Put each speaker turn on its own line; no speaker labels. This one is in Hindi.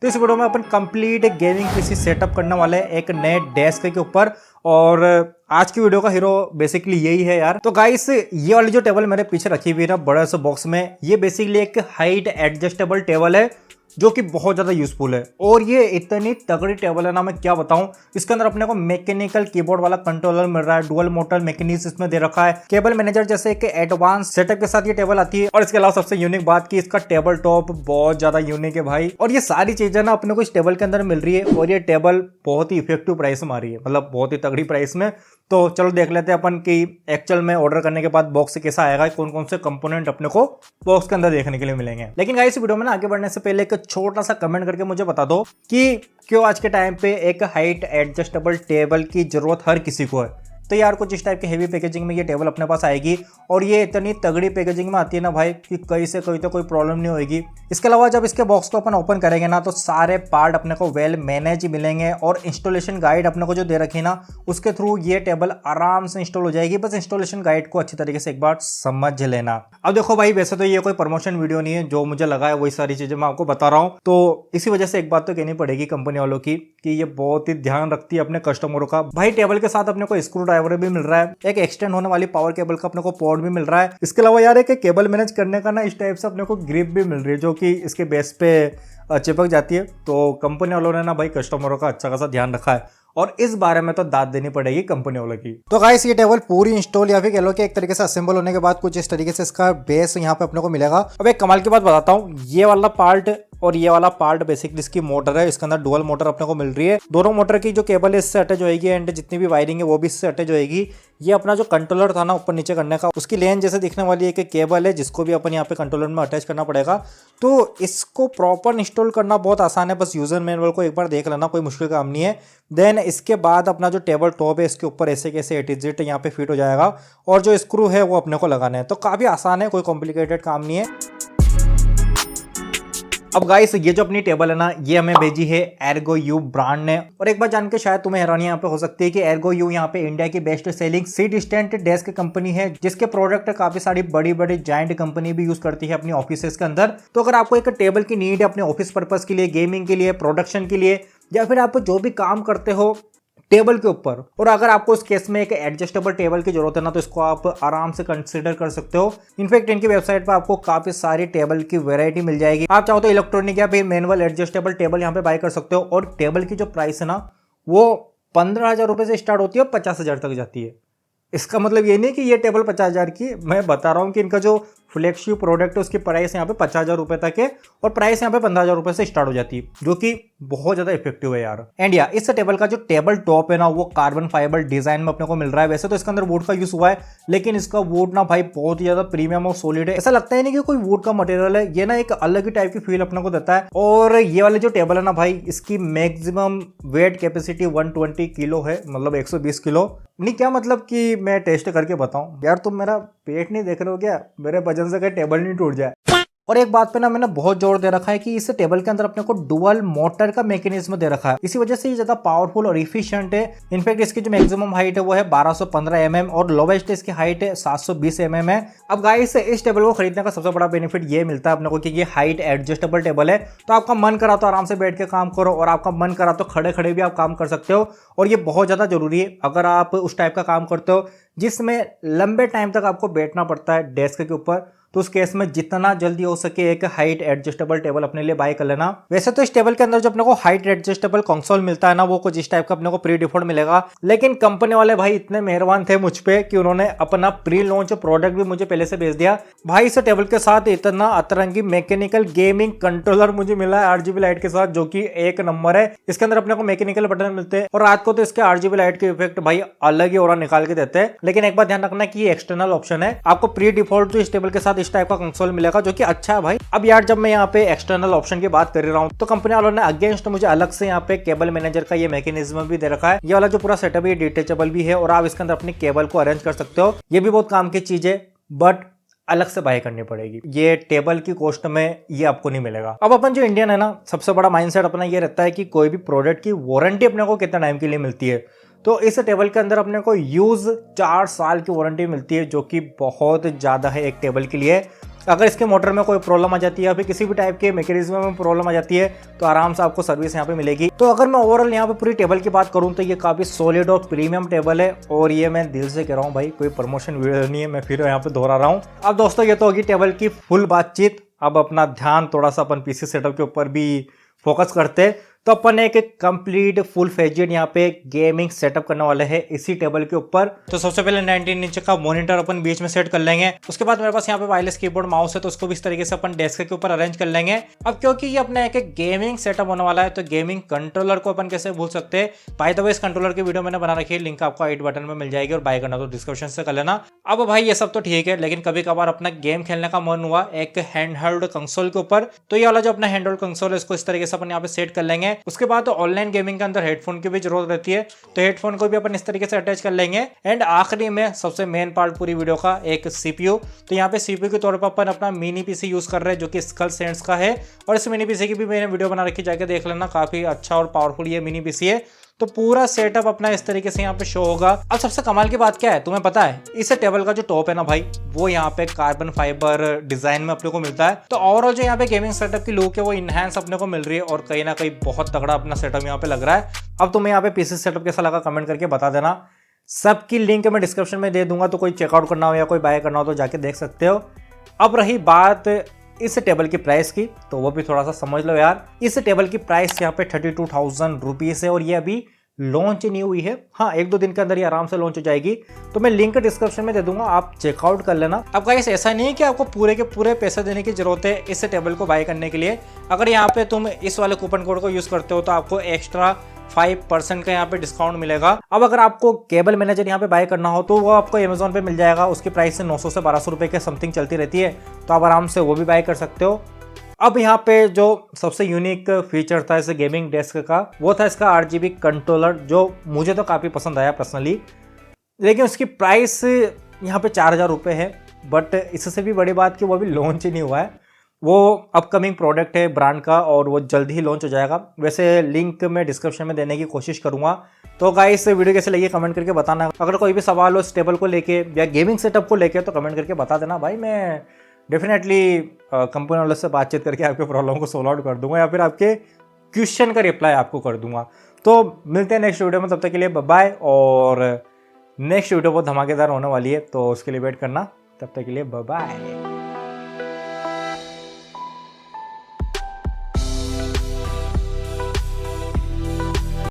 तो इस वीडियो में अपन कंप्लीट गेमिंग पीसी सेटअप करने वाले हैं एक नए डेस्क के ऊपर। और आज की वीडियो का हीरो बेसिकली यही है यार। तो गाइस ये वाली जो टेबल मेरे पीछे रखी हुई है ना बड़े से बॉक्स में, ये बेसिकली एक हाइट एडजस्टेबल टेबल है जो कि बहुत ज्यादा यूजफुल है। और ये इतनी तगड़ी टेबल है ना, मैं क्या बताऊं। इसके अंदर अपने को मैकेनिकल कीबोर्ड वाला कंट्रोलर मिल रहा है, डुअल मोटर मैकेनिज्म इसमें दे रखा है, केबल मैनेजर जैसे एक एडवांस सेटअप के साथ ये टेबल आती है। और इसके अलावा सबसे यूनिक बात की इसका टेबल टॉप बहुत ज्यादा यूनिक है भाई। और ये सारी चीजें ना अपने को इस टेबल के अंदर मिल रही है और ये टेबल बहुत ही इफेक्टिव प्राइस में आ रही है, मतलब बहुत ही तगड़ी प्राइस में। तो चलो देख लेते हैं अपन कि एक्चुअल में ऑर्डर करने के बाद बॉक्स से कैसा आएगा, कौन कौन से कंपोनेंट अपने को बॉक्स के अंदर देखने के लिए मिलेंगे। लेकिन गाइस वीडियो में ना आगे बढ़ने से पहले एक छोटा सा कमेंट करके मुझे बता दो कि क्यों आज के टाइम पे एक हाइट एडजस्टेबल टेबल की जरूरत हर किसी को है। तो यार कुछ इस टाइप के हेवी पैकेजिंग में ये टेबल अपने पास आएगी और ये इतनी तगड़ी पैकेजिंग में आती है ना भाई कि कहीं से कहीं तो कोई प्रॉब्लम नहीं होगी। इसके अलावा जब इसके बॉक्स को अपन ओपन करेंगे ना तो सारे पार्ट अपने को वेल मैनेज मिलेंगे और इंस्टॉलेशन गाइड अपने को जो दे रखी ना उसके थ्रू ये टेबल आराम से इंस्टॉल हो जाएगी। बस इंस्टॉलेशन गाइड को अच्छी तरीके से एक बार समझ लेना। अब देखो भाई, वैसे तो ये कोई प्रमोशन वीडियो नहीं है, जो मुझे लगा है वही सारी चीजें मैं आपको बता रहा हूँ। तो इसी वजह से एक बात तो कहनी पड़ेगी कंपनी वालों की कि ये बहुत ही ध्यान रखती है अपने कस्टमरों का। भाई टेबल के साथ अपने को स्क्रू ड्राइवर भी मिल रहा है, एक एक्सटेंड होने वाली पावर केबल का अपने को पोर्ट भी मिल रहा है। इसके अलावा यार एक केबल मैनेज करने का ना इस टाइप से अपने को ग्रिप भी मिल रही है जो कि इसके बेस पे चिपक जाती है। तो कंपनी वालों ने ना भाई कस्टमरों का अच्छा खासा ध्यान रखा है और इस बारे में तो दाद देनी पड़ेगी कंपनी वालों की। तो गाइस ये टेबल पूरी इंस्टॉल या फिर कह लो कि एक तरीके से असेंबल होने के बाद कुछ इस तरीके से इसका बेस यहाँ पे अपने को मिलेगा। अब एक कमाल की बात बताता हूँ, ये वाला पार्ट और ये वाला पार्ट बेसिकली इसकी मोटर है। इसके अंदर डुअल मोटर अपने को मिल रही है, दोनों मोटर की जो केबल है इससे अटैच होएगी एंड जितनी भी वायरिंग है वो भी इससे अटैच होएगी। ये अपना जो कंट्रोलर था ना ऊपर नीचे करने का, उसकी लेन जैसे दिखने वाली एक केबल है जिसको भी अपन यहाँ पे कंट्रोलर में अटैच करना पड़ेगा। तो इसको प्रॉपर इंस्टॉल करना बहुत आसान है, बस यूजर मैनुअल को एक बार देख लेना, कोई मुश्किल काम नहीं है। देन इसके बाद अपना जो टेबल टॉप है इसके ऊपर ऐसे कैसे एटीजेट यहाँ पे फिट हो जाएगा और जो स्क्रू है वो अपने को लगाना है। तो काफी आसान है, कोई कॉम्प्लिकेटेड काम नहीं है। अब गाइस ये जो अपनी टेबल है ना ये हमें भेजी है एर्गो यू ब्रांड ने। और एक बार जान के शायद तुम्हें हैरानी यहाँ पे हो सकती है कि एर्गो यू यहाँ पे इंडिया की best selling seat stand desk company है जिसके प्रोडक्ट काफी सारी बड़ी बड़ी जायंट कंपनी भी यूज करती है अपनी ऑफिस के अंदर। तो अगर आपको एक टेबल की नीड है अपने ऑफिस पर्पज के लिए, गेमिंग के लिए, प्रोडक्शन के लिए, या फिर आप जो भी काम करते हो टेबल के ऊपर, और अगर आपको इस केस में एक एडजस्टेबल टेबल की जरूरत है ना तो इसको आप आराम से कंसीडर कर सकते हो। इनफैक्ट इनकी वेबसाइट पर आपको काफी सारी टेबल की वैरायटी मिल जाएगी। आप चाहो तो इलेक्ट्रॉनिक या फिर मैनुअल एडजस्टेबल टेबल यहाँ पे बाय कर सकते हो। और टेबल की जो प्राइस है ना वो 15,000 रुपए से स्टार्ट होती है और 50,000 तक जाती है। इसका मतलब ये नहीं कि ये टेबल 50,000 की, मैं बता रहा हूँ कि इनका जो फ्लैगशिप प्रोडक्ट है उसकी प्राइस यहाँ पे 50,000 रुपए तक है और प्राइस यहाँ पे 15,000 रुपए से स्टार्ट हो जाती है, जो कि बहुत ज्यादा इफेक्टिव है यार। एंड या इस टेबल का जो टेबल टॉप है ना वो कार्बन फाइबर डिजाइन में अपने को मिल रहा है। वैसे तो इसके अंदर वुड का यूज हुआ है लेकिन इसका वुड ना भाई बहुत ही ज्यादा प्रीमियम और सॉलिड है। ऐसा लगता है नहीं कि कोई वुड का मटेरियल है, ये ना एक अलग ही टाइप की फील अपने को देता है। और ये वाली जो टेबल है ना भाई इसकी मैक्सिमम वेट कैपेसिटी 120 किलो है, मतलब 120 किलो नहीं। क्या मतलब कि मैं टेस्ट करके बताऊं यार, तुम मेरा पेट नहीं देख रहे हो क्या, मेरे वजन से कहीं टेबल नहीं टूट जाए। और एक बात पे ना मैंने बहुत जोर दे रखा है कि इस टेबल के अंदर अपने को डुअल मोटर का मैकेनिज्म दे रखा है, इसी वजह से ये ज्यादा पावरफुल और इफिशिएंट है। इनफैक्ट इसकी जो मैक्सिमम हाइट है वो है 1215 mm और लोवेस्ट इसकी हाइट है 720 mm है। अब गाइस इस टेबल को खरीदने का सबसे बड़ा बेनिफिट ये मिलता है अपने को कि ये हाइट एडजस्टेबल टेबल है। तो आपका मन करा तो आराम से बैठ के काम करो और आपका मन करा तो खड़े खड़े भी आप काम कर सकते हो। और ये बहुत ज्यादा जरूरी है अगर आप उस टाइप का काम करते हो जिसमें लंबे टाइम तक आपको बैठना पड़ता है डेस्क के ऊपर। तो उस केस में जितना जल्दी हो सके एक हाइट एडजस्टेबल टेबल अपने लिए बाय कर लेना। वैसे तो इस टेबल के अंदर जो अपने को हाइट एडजस्टेबल कंसोल मिलता है ना वो कुछ इस टाइप का अपने को प्री डिफॉल्ट मिलेगा, लेकिन कंपनी वाले भाई इतने मेहरबान थे मुझ पे कि उन्होंने अपना प्री लॉन्च प्रोडक्ट भी मुझे पहले से भेज दिया। भाई इस टेबल के साथ इतना अतरंगी मैकेनिकल गेमिंग कंट्रोलर मुझे मिला है RGB लाइट के साथ, जो कि एक नंबर है। इसके अंदर अपने को मैकेनिकल बटन मिलते हैं और रात को तो इसके RGB लाइट के इफेक्ट भाई अलग ही और निकाल के देते हैं। लेकिन एक बात ध्यान रखना कि ये एक्सटर्नल ऑप्शन है, आपको प्री डिफॉल्ट जो इस टेबल के साथ इस टाइप का कंसोल मिलेगा, जो कि अच्छा है भाई। अब यार जब मैं यहाँ पे एक्सटर्नल ऑप्शन की बात कर रहा हूँ तो कंपनी वालों ने अगेंस्ट मुझे अलग से यहाँ पे केबल मैनेजर का ये मैकेनिज्म भी दे रखा है। ये वाला जो पूरा सेटअप है डिटेचेबल भी है और आप इसके अंदर अपनी केबल को अरेंज कर सकते हो। ये भी बहुत काम की चीज है बट अलग से बाय करनी पड़ेगी, ये टेबल की कॉस्ट में ये आपको नहीं मिलेगा। अब अपन जो इंडियन है ना सबसे बड़ा माइंडसेट अपना ये रहता है कि कोई भी प्रोडक्ट की वारंटी अपने को कितना टाइम के लिए मिलती है। तो इस टेबल के अंदर अपने को यूज 4 साल की वारंटी मिलती है, जो कि बहुत ज्यादा है एक टेबल के लिए। अगर इसके मोटर में कोई प्रॉब्लम आ जाती है या फिर किसी भी टाइप के मैकेनिज्म में प्रॉब्लम आ जाती है तो आराम से आपको सर्विस यहाँ पे मिलेगी। तो अगर मैं ओवरऑल यहाँ पे पूरी टेबल की बात करूँ तो ये काफी सॉलिड और प्रीमियम टेबल है, और ये मैं दिल से कह रहा हूँ भाई, कोई प्रमोशन वीडियो नहीं है, मैं फिर यहाँ पे दोहरा रहा हूँ। अब दोस्तों ये तो होगी टेबल की फुल बातचीत। अब अपना ध्यान थोड़ा सा अपन पीसी सेटअप के ऊपर भी फोकस करते। तो अपन एक कंप्लीट फुल फेजेड यहाँ पे गेमिंग सेटअप करने वाले हैं इसी टेबल के ऊपर। तो सबसे पहले 19 इंच का मॉनिटर अपन बीच में सेट कर लेंगे। उसके बाद मेरे पास यहाँ पे वायरलेस कीबोर्ड माउस है, तो उसको भी इस तरीके से अपन डेस्क के ऊपर अरेंज कर लेंगे। अब क्योंकि ये अपना एक गेमिंग सेटअप होने वाला है तो गेमिंग कंट्रोलर को अपन कैसे भूल सकते हैं। बाय द वे इस कंट्रोलर की वीडियो मैंने बना रखी है, लिंक आपको राइट बटन में मिल जाएगी, और बाय करना तो डिस्क्रिप्शन से कर लेना। अब भाई ये सब तो ठीक है, लेकिन कभी कभार अपना गेम खेलने का मन हुआ एक हैंड हेल्ड कंसोल के ऊपर, तो ये वाला जो अपना हैंड होल्ड कंसोल है इसको इस तरीके से अपन यहाँ पे सेट कर लेंगे। उसके बाद ऑनलाइन गेमिंग के अंदर हेडफोन की भी जरूरत रहती है, तो हेडफोन को भी अपन इस तरीके से अटैच कर लेंगे। एंड आखिरी में सबसे मेन पार्ट पूरी वीडियो का, एक सीपीयू। तो यहाँ पे सीपीयू के तौर पर अपन अपना मिनी पीसी यूज कर रहे हैं जो कि स्कल सेंस का है, और इस मिनी पीसी की भी मैंने वीडियो बना रखी, जाके देख लेना, काफी अच्छा और पावरफुल ये मिनी पीसी है। तो पूरा सेटअप अपना इस तरीके से यहाँ पे शो होगा। अब सबसे कमाल की बात क्या है तुम्हें पता है, इस टेबल का जो टॉप है ना भाई, वो यहाँ पे कार्बन फाइबर डिजाइन में अपने को मिलता है। तो ओवरऑल जो यहाँ पे गेमिंग सेटअप की लुक है वो इनहैंस अपने को मिल रही है, और कहीं ना कहीं बहुत तगड़ा अपना सेटअप यहाँ पे लग रहा है। अब तुम्हें यहाँ पे पीसी सेटअप कैसा लगा कमेंट करके बता देना। सबकी लिंक मैं डिस्क्रिप्शन में दे दूंगा, तो कोई चेकआउट करना हो या कोई बाय करना हो तो जाके देख सकते हो। अब रही बात इस टेबल की प्राइस की, तो वो भी थोड़ा सा समझ लो यार। इस टेबल की प्राइस यहाँ पे 32,000 रुपीज है, और ये अभी लॉन्च नहीं हुई है। हाँ, 1-2 दिन के अंदर ये आराम से लॉन्च हो जाएगी, तो मैं लिंक डिस्क्रिप्शन में दे दूंगा, आप चेकआउट कर लेना। अब गाइस ऐसा नहीं है कि आपको पूरे के पूरे पैसे देने की जरूरत है इस टेबल को बाय करने के लिए। अगर यहाँ पे तुम इस वाले कूपन कोड को यूज करते हो तो आपको एक्स्ट्रा 5% का यहाँ पे डिस्काउंट मिलेगा। अब अगर आपको केबल मैनेजर यहाँ पे बाय करना हो तो वो आपको अमेजोन पे मिल जाएगा, उसकी प्राइस से 900 से 1200 रुपए के समथिंग चलती रहती है, तो आप आराम से वो भी बाय कर सकते हो। अब यहाँ पे जो सबसे यूनिक फीचर था इस गेमिंग डेस्क का, वो था इसका RGB कंट्रोलर, जो मुझे तो काफ़ी पसंद आया पर्सनली। लेकिन उसकी प्राइस यहाँ पे 4,000 रुपये है, बट इससे भी बड़ी बात कि वो अभी लॉन्च ही नहीं हुआ है। वो अपकमिंग प्रोडक्ट है ब्रांड का, और वो जल्दी ही लॉन्च हो जाएगा। वैसे लिंक मैं डिस्क्रिप्शन में देने की कोशिश करूँगा। तो गाइस वीडियो कैसे लगी कमेंट करके बताना। अगर कोई भी सवाल हो इस टेबल को लेके या गेमिंग सेटअप को लेके तो कमेंट करके बता देना भाई। मैं डेफिनेटली कंपनी वालों से बातचीत करके आपके प्रॉब्लम को सोल्व आउट कर दूंगा, या फिर आपके क्वेश्चन का रिप्लाई आपको कर दूंगा। तो मिलते हैं नेक्स्ट वीडियो में, तब तक के लिए बाय। और नेक्स्ट वीडियो बहुत धमाकेदार होने वाली है, तो उसके लिए वेट करना। तब तक के लिए बाय।